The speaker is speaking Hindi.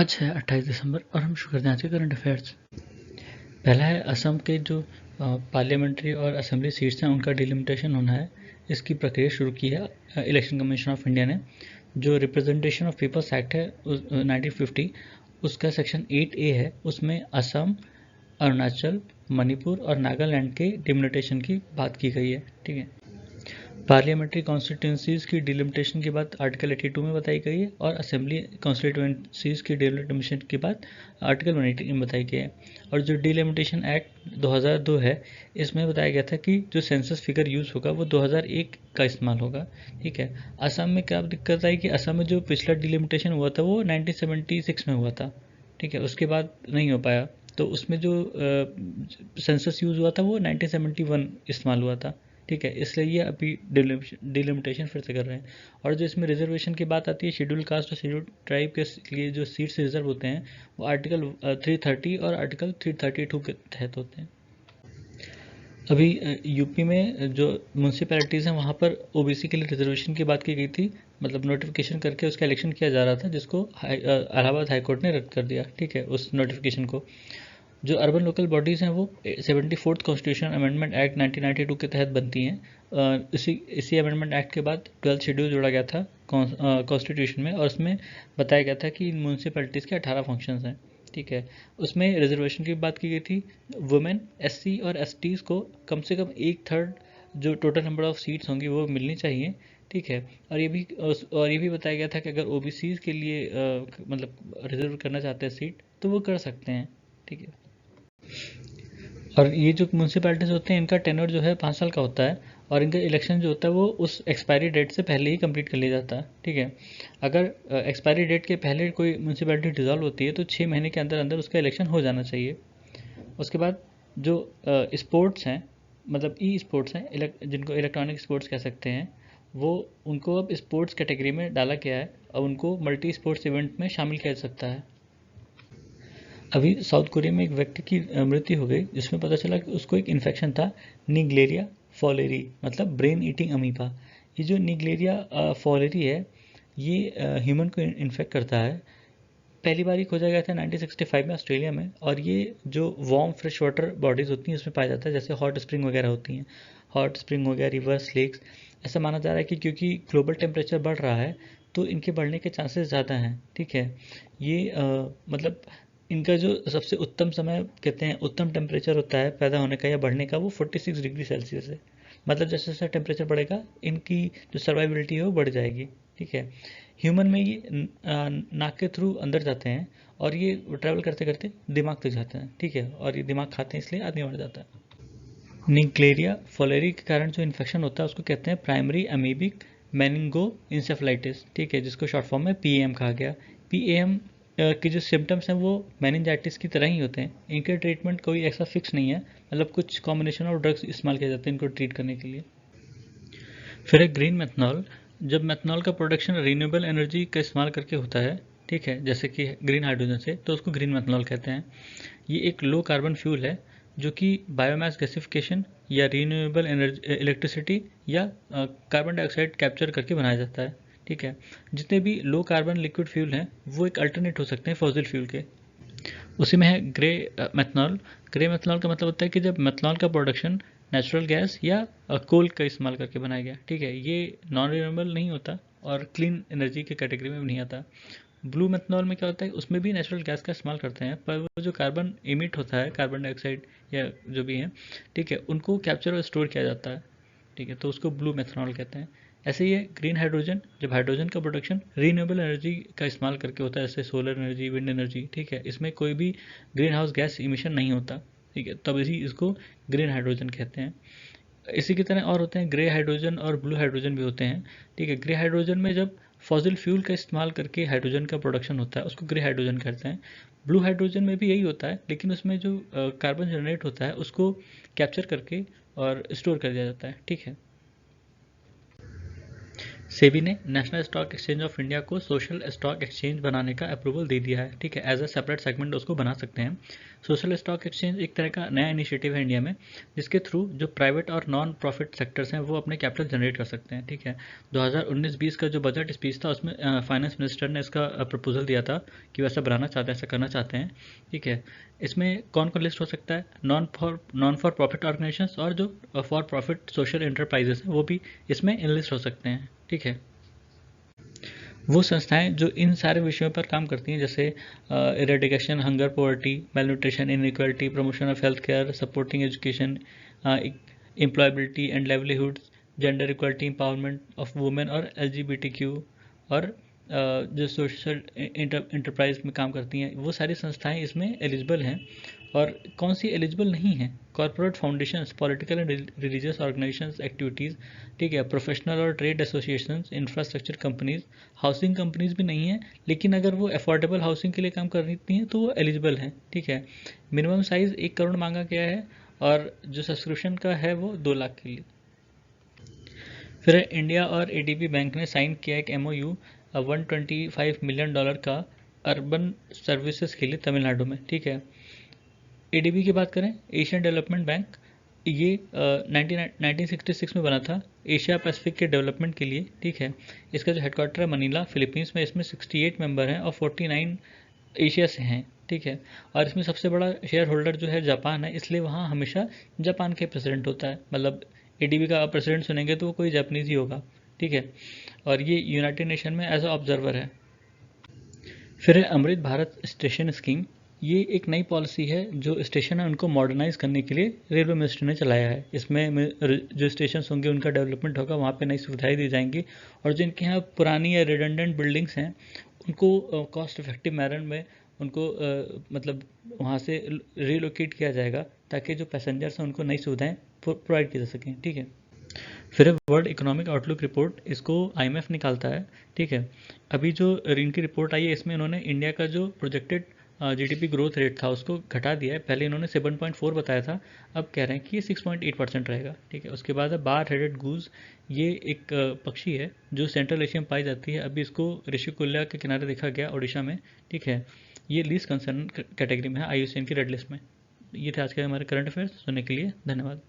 आज है 28 दिसंबर और हम शुरू करते हैं आज के करंट अफेयर्स। पहला है असम के जो पार्लियामेंट्री और असेंबली सीट्स हैं उनका डिलिमिटेशन होना है। इसकी प्रक्रिया शुरू की है इलेक्शन कमीशन ऑफ इंडिया ने। जो रिप्रेजेंटेशन ऑफ पीपल्स एक्ट है 1950 उसका सेक्शन 8A है, उसमें असम, अरुणाचल, मणिपुर और नागालैंड के डिलिमिटेशन की बात की गई है। ठीक है, पार्लियामेंट्री कॉन्स्टिट्यूंसीज की डिलिमिटेशन की बात आर्टिकल 82 में बताई गई है और असेंबली कॉन्स्टिट्यूंसीज की डिलिमिटेशन की बात आर्टिकल 180 में बताई गई है। और जो डिलिमिटेशन एक्ट 2002 है, इसमें बताया गया था कि जो सेंसस फिगर यूज़ होगा वो 2001 का इस्तेमाल होगा। ठीक है, असम में क्या दिक्कत आई कि असम में जो पिछला डिलिमिटेशन हुआ था वो 1976 में हुआ था। ठीक है, उसके बाद नहीं हो पाया, तो उसमें जो सेंसस यूज़ हुआ था वो 1971 इस्तेमाल हुआ था। ठीक है, इसलिए ये अभी डिलिमिटेशन फिर से कर रहे हैं। और जो इसमें रिजर्वेशन की बात आती है, शेड्यूल कास्ट और शेड्यूल ट्राइब के लिए जो सीट्स रिजर्व होते हैं वो आर्टिकल 330 और आर्टिकल 332 के तहत होते हैं। अभी यूपी में जो म्यूनसिपैलिटीज़ हैं वहाँ पर ओबीसी के लिए रिजर्वेशन की बात की गई थी, मतलब नोटिफिकेशन करके उसका इलेक्शन किया जा रहा था, जिसको इलाहाबाद हाईकोर्ट ने रद्द कर दिया। ठीक है, उस नोटिफिकेशन को। जो अर्बन लोकल बॉडीज़ हैं वो 74th कॉन्स्टिट्यूशन अमेंडमेंट एक्ट 1992 के तहत बनती हैं। इसी अमेंडमेंट एक्ट के बाद 12th शेड्यूल जोड़ा गया था कॉन्स्टिट्यूशन में, और उसमें बताया गया था कि इन म्यूनसिपैलिटीज़ के 18 फंक्शंस हैं। ठीक है, उसमें रिजर्वेशन की बात की गई थी। वुमेन, एससी और एसटीज़ को कम से कम 1/3 जो टोटल नंबर ऑफ सीट्स होंगी वो मिलनी चाहिए। ठीक है, और ये भी बताया गया था कि अगर ओबीसीज़ के लिए मतलब रिजर्व करना चाहते हैं सीट तो वो कर सकते हैं। ठीक है, और ये जो म्यूनसिपैलिटीज़ होते हैं इनका टेन्योर जो है 5 साल का होता है, और इनका इलेक्शन जो होता है वो उस एक्सपायरी डेट से पहले ही कंप्लीट कर लिया जाता है। ठीक है, अगर एक्सपायरी डेट के पहले कोई म्यूनसिपैलिटी डिजॉल्व होती है तो 6 महीने के अंदर अंदर उसका इलेक्शन हो जाना चाहिए। उसके बाद जो स्पोर्ट्स हैं, मतलब ई स्पोर्ट्स हैं, जिनको इलेक्ट्रॉनिक स्पोर्ट्स कह सकते हैं, वो उनको अब स्पोर्ट्स कैटेगरी में डाला गया है। अब उनको मल्टी स्पोर्ट्स इवेंट में शामिल किया जा सकता है। अभी साउथ कोरिया में एक व्यक्ति की मृत्यु हो गई, जिसमें पता चला कि उसको एक इन्फेक्शन था, निग्लेरिया फॉलेरी, मतलब ब्रेन ईटिंग अमीबा। ये जो निग्लेरिया फॉलेरी है ये ह्यूमन को इन्फेक्ट करता है। पहली बार ही खोजा गया था 1965 में ऑस्ट्रेलिया में, और ये जो वार्म फ्रेश वाटर बॉडीज़ होती हैं उसमें पाया जाता है, जैसे हॉट स्प्रिंग वगैरह होती हैं, हॉट स्प्रिंग हो गया, रिवर्स लेक्स। ऐसा माना जा रहा है कि क्योंकि ग्लोबल टेम्परेचर बढ़ रहा है तो इनके बढ़ने के चांसेस ज़्यादा हैं। ठीक है, ये मतलब इनका जो सबसे उत्तम समय कहते हैं उत्तम टेम्परेचर होता है पैदा होने का या बढ़ने का, वो 46 डिग्री सेल्सियस है। मतलब जैसे जैसे टेम्परेचर बढ़ेगा इनकी जो सर्वाइबिलिटी है वो बढ़ जाएगी। ठीक है, ह्यूमन में ये नाक के थ्रू अंदर जाते हैं और ये ट्रैवल करते करते दिमाग तक जाते हैं। ठीक है, और ये दिमाग खाते हैं इसलिए आदमी मर जाता है। निग्लेरिया फॉलेरी के कारण जो इन्फेक्शन होता है उसको कहते हैं प्राइमरी अमीबिक मेनिंगो इंसेफ्लाइटिस। ठीक है, जिसको शॉर्ट फॉर्म में पीएम कहा गया। पीएम के जो सिम्टम्स हैं वो मेनिंजाइटिस की तरह ही होते हैं। इनके ट्रीटमेंट कोई ऐसा फिक्स नहीं है, मतलब कुछ कॉम्बिनेशन ऑफ ड्रग्स इस्तेमाल किए जाते हैं इनको ट्रीट करने के लिए। फिर है ग्रीन मेथनॉल। जब मेथनॉल का प्रोडक्शन रिन्यूएबल एनर्जी का इस्तेमाल करके होता है, ठीक है, जैसे कि ग्रीन हाइड्रोजन से, तो उसको ग्रीन मेथनॉल कहते हैं। ये एक लो कार्बन फ्यूल है जो कि बायोमास गैसिफिकेशन या रिन्यूएबल एनर्जी इलेक्ट्रिसिटी या कार्बन डाइऑक्साइड कैप्चर करके बनाया जाता है। ठीक है, जितने भी लो कार्बन लिक्विड फ्यूल हैं वो एक अल्टरनेट हो सकते हैं फॉसिल फ्यूल के। उसी में है ग्रे मेथनॉल। ग्रे मेथनॉल का मतलब होता है कि जब मेथनॉल का प्रोडक्शन नेचुरल गैस या कोल का इस्तेमाल करके बनाया गया। ठीक है, ये नॉन रिन्यूएबल नहीं होता और क्लीन एनर्जी के कैटेगरी में भी नहीं आता। ब्लू मेथनॉल में क्या होता है, उसमें भी नेचुरल गैस का इस्तेमाल करते हैं, पर वो जो कार्बन इमिट होता है, कार्बन डाइऑक्साइड या जो भी है, ठीक है, उनको कैप्चर और स्टोर किया जाता है। ठीक है, तो उसको ब्लू मेथनॉल कहते हैं। ऐसे ही है ग्रीन हाइड्रोजन, जब हाइड्रोजन का प्रोडक्शन रीन्यूएबल एनर्जी का इस्तेमाल करके होता है, जैसे सोलर एनर्जी, विंड एनर्जी। ठीक है, इसमें कोई भी ग्रीन हाउस गैस इमिशन नहीं होता। ठीक है, तब इसी इसको ग्रीन हाइड्रोजन कहते हैं। इसी की तरह और होते हैं ग्रे हाइड्रोजन और ब्लू हाइड्रोजन भी होते हैं। ठीक है, ग्रे हाइड्रोजन में जब फॉसिल फ्यूल का इस्तेमाल करके हाइड्रोजन का प्रोडक्शन होता है उसको ग्रे हाइड्रोजन कहते हैं। ब्लू हाइड्रोजन में भी यही होता है, लेकिन उसमें जो कार्बन जनरेट होता है उसको कैप्चर करके और स्टोर कर दिया जाता है। ठीक है, सेबी ने national stock exchange of India को सोशल स्टॉक एक्सचेंज बनाने का अप्रूवल दे दिया है, ठीक है। एज अ सेपरेट सेगमेंट उसको बना सकते हैं। सोशल स्टॉक एक्सचेंज एक तरह का नया इनिशिएटिव है इंडिया में, जिसके थ्रू जो प्राइवेट और नॉन प्रॉफिट सेक्टर्स हैं वो अपने कैपिटल जनरेट कर सकते हैं, ठीक है। 2019-20 का जो बजट स्पीच था उसमें फाइनेंस मिनिस्टर ने इसका प्रपोजल दिया था कि वैसा बनाना चाहते हैं, ऐसा करना चाहते हैं, ठीक है। इसमें कौन कौन लिस्ट हो सकता है? नॉन फॉर प्रॉफिट ऑर्गेनाइजेशंस और जो फॉर प्रॉफिट सोशल एंटरप्राइजेस हैं वो भी इसमें इनलिस्ट हो सकते हैं, ठीक है। वो संस्थाएं जो इन सारे विषयों पर काम करती हैं, जैसे eradication hunger poverty, malnutrition, inequality, promotion of health care, supporting education, employability and livelihoods, gender equality, empowerment of women और LGBTQ, और जो सोशल इंटरप्राइज में काम करती हैं, वो सारी संस्थाएं इसमें एलिजिबल हैं। और कौन सी एलिजिबल नहीं है? Corporate foundations, political and religious organisations activities, ठीक है, प्रोफेशनल और trade associations, infrastructure companies, housing companies भी नहीं है, लेकिन अगर वो अफोर्डेबल हाउसिंग के लिए काम कर रही हैं तो वो एलिजिबल हैं, ठीक है। मिनिमम साइज़ 1 करोड़ मांगा गया है और जो सब्सक्रिप्शन का है वो 2 लाख के लिए। फिर इंडिया और ADB बैंक ने साइन किया एक MOU $125 मिलियन का अर्बन सर्विसेज के लिए तमिलनाडु में, ठीक है। ADB की बात करें, एशियन डेवलपमेंट बैंक, ये 1966 में बना था एशिया पैसिफिक के डेवलपमेंट के लिए, ठीक है। इसका जो हेडक्वार्टर है मनीला, फिलीपींस में। इसमें 68 मेंबर हैं और 49 एशिया से हैं, ठीक है। और इसमें सबसे बड़ा शेयर होल्डर जो है जापान है, इसलिए वहाँ हमेशा जापान के प्रेसिडेंट होता है। मतलब ADB का प्रेसिडेंट सुनेंगे तो वो कोई जापानीज ही होगा, ठीक है। और ये यूनाइटेड नेशन में एज अ ऑब्जर्वर है। फिर है अमृत भारत स्टेशन स्कीम। ये एक नई पॉलिसी है जो स्टेशन है उनको मॉडर्नाइज करने के लिए रेलवे मिनिस्ट्री ने चलाया है। इसमें जो स्टेशन होंगे उनका डेवलपमेंट होगा, वहाँ पे नई सुविधाएं दी जाएंगी, और जो इनके यहाँ पुरानी या रिडंडेंट बिल्डिंग्स हैं उनको कॉस्ट इफेक्टिव मैनर में उनको मतलब वहाँ से रिलोकेट किया जाएगा, ताकि जो पैसेंजर्स हैं उनको नई सुविधाएं प्रोवाइड की जा सकें, ठीक है। फिर वर्ल्ड इकोनॉमिक आउटलुक रिपोर्ट, इसको IMF निकालता है, ठीक है। अभी जो इनकी रिपोर्ट आई है इसमें इन्होंने इंडिया का जो प्रोजेक्टेड GDP ग्रोथ रेट था उसको घटा दिया है। पहले इन्होंने 7.4 बताया था, अब कह रहे हैं कि ये 6.8% रहेगा, ठीक है। उसके बाद है बार हेडेड गूज। ये एक पक्षी है जो सेंट्रल एशिया में पाई जाती है। अभी इसको ऋषिकुल्या के किनारे देखा गया उड़ीसा में, ठीक है। ये लीस्ट कंसर्न कैटेगरी में है IUCN की रेड लिस्ट में। ये थे आज के हमारे करंट अफेयर्स। सुनने के लिए धन्यवाद।